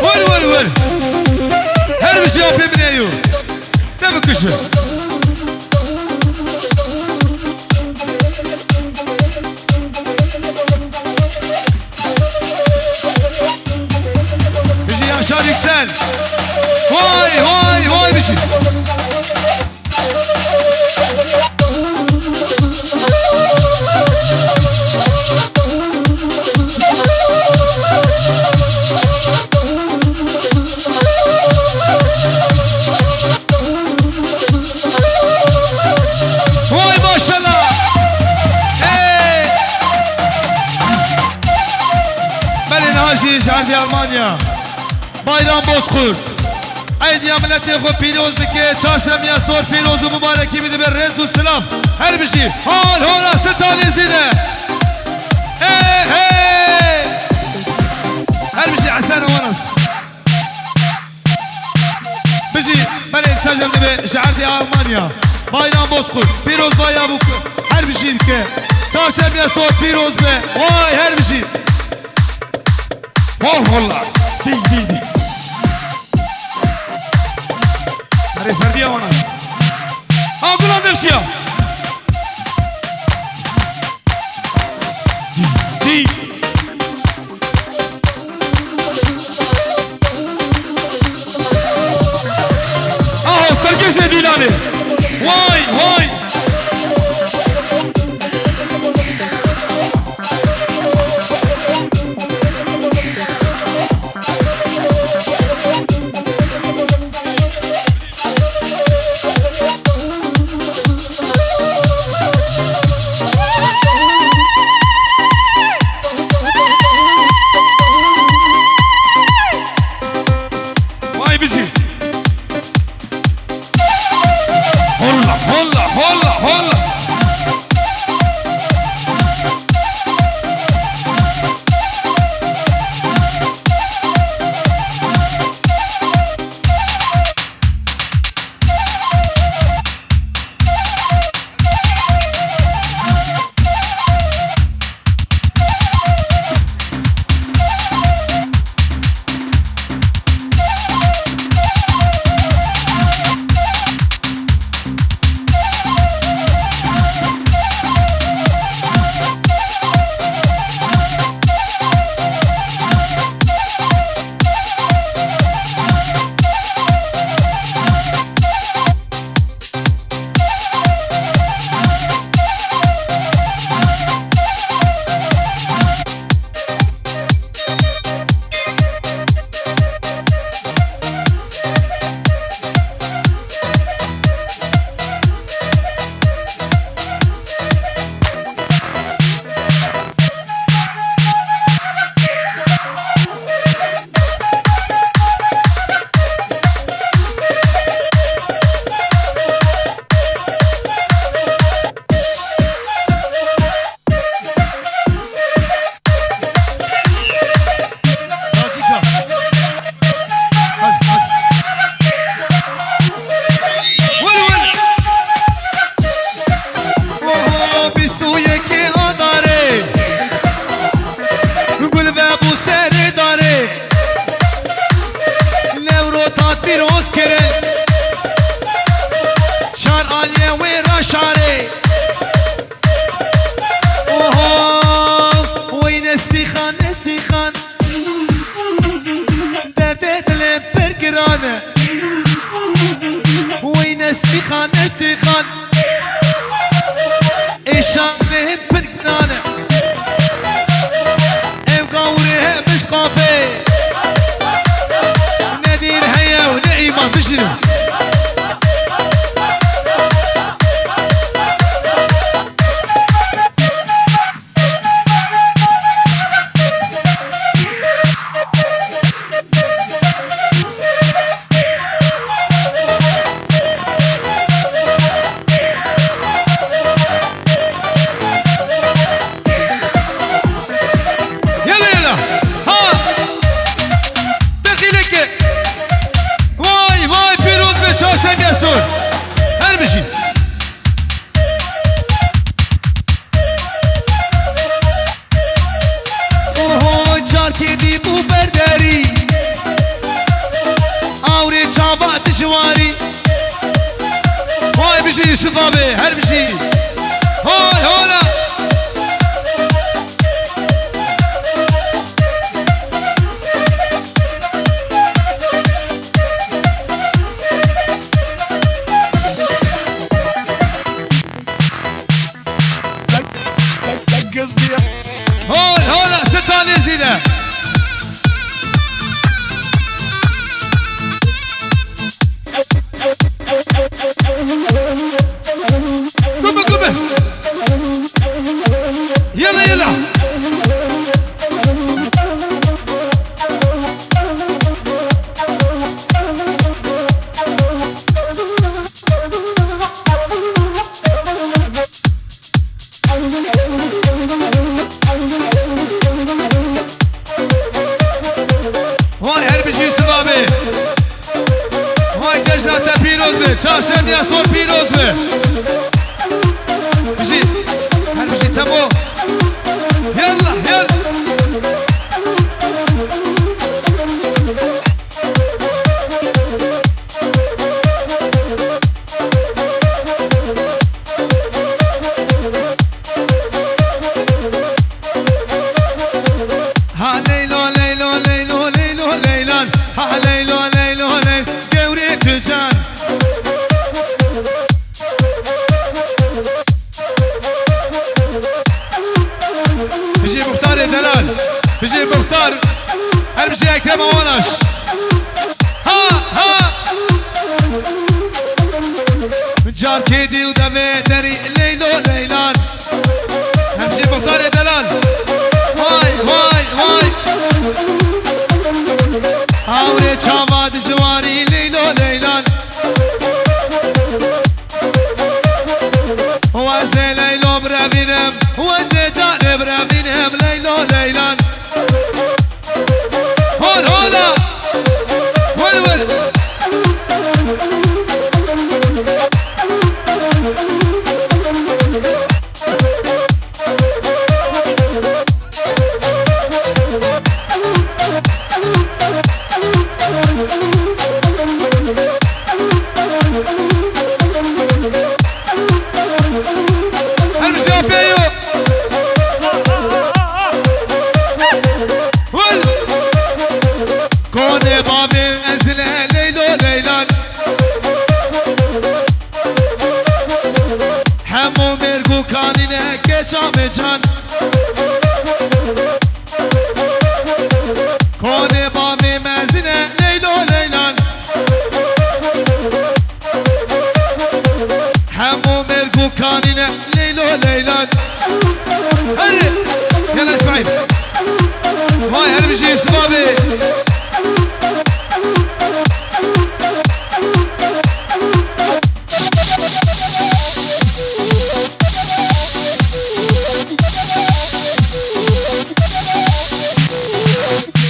ول هربش يا في من ايوه تبك شو بيجي يا شاد يكسل واي بيجي في ألمانيا بايرام بوسخورد عيد يا ملتي خو بيروز بكي تشاشم يا صور بيروز ومباركي بدي بالرز والسلام هر بشي هون ستاني زينة هر بشي حسن ونس بشي بلد سجم دبي شعرتي ألمانيا بايرام بوسخورد بيروز بايا بوك هر بشي بكي تشاشم يا صور بيروز بي واي هر بشي والله دي هري فردية وانا اقول لهم نفسيا دي اهو سرقشة ديلاني واي استخان إشانه برقنانه ام قوره مسقافه ندير هيا ونعيمة بشنو واي برداري آوري چاوا دجواري هاي بيجي يوسف ابي هر بيجي هول هولا هول هولا ستان يزيده قبه قبه يلا يلا هاي هر بيجي يوسف ابي هاي جشنة بيروز به چاشم یا سور پیروز به بيجي هر بيجي تمو يلا يلا ها ليلو ليلو ليلو ليلو ليلان ها ليلو ليلو ليل قوري تجان بيجي مختار دلال بيجي مختار هر بيجي اكرم وانش ها ها جار كيدي ودمي دري ليلو ليلان هر بيجي مختار دلال واي واي واي آوري چاوا دجواري ليلو ليلان وزي ليلو برابينم وزي جاني برابينم ليلو ليلان هول هولا ول ول جان کone بامي مزنه ليلو ليلان همو مرقو كانينه ليلو ليلان هل يلا اسمعي هاي هل بيجي يوسف ابي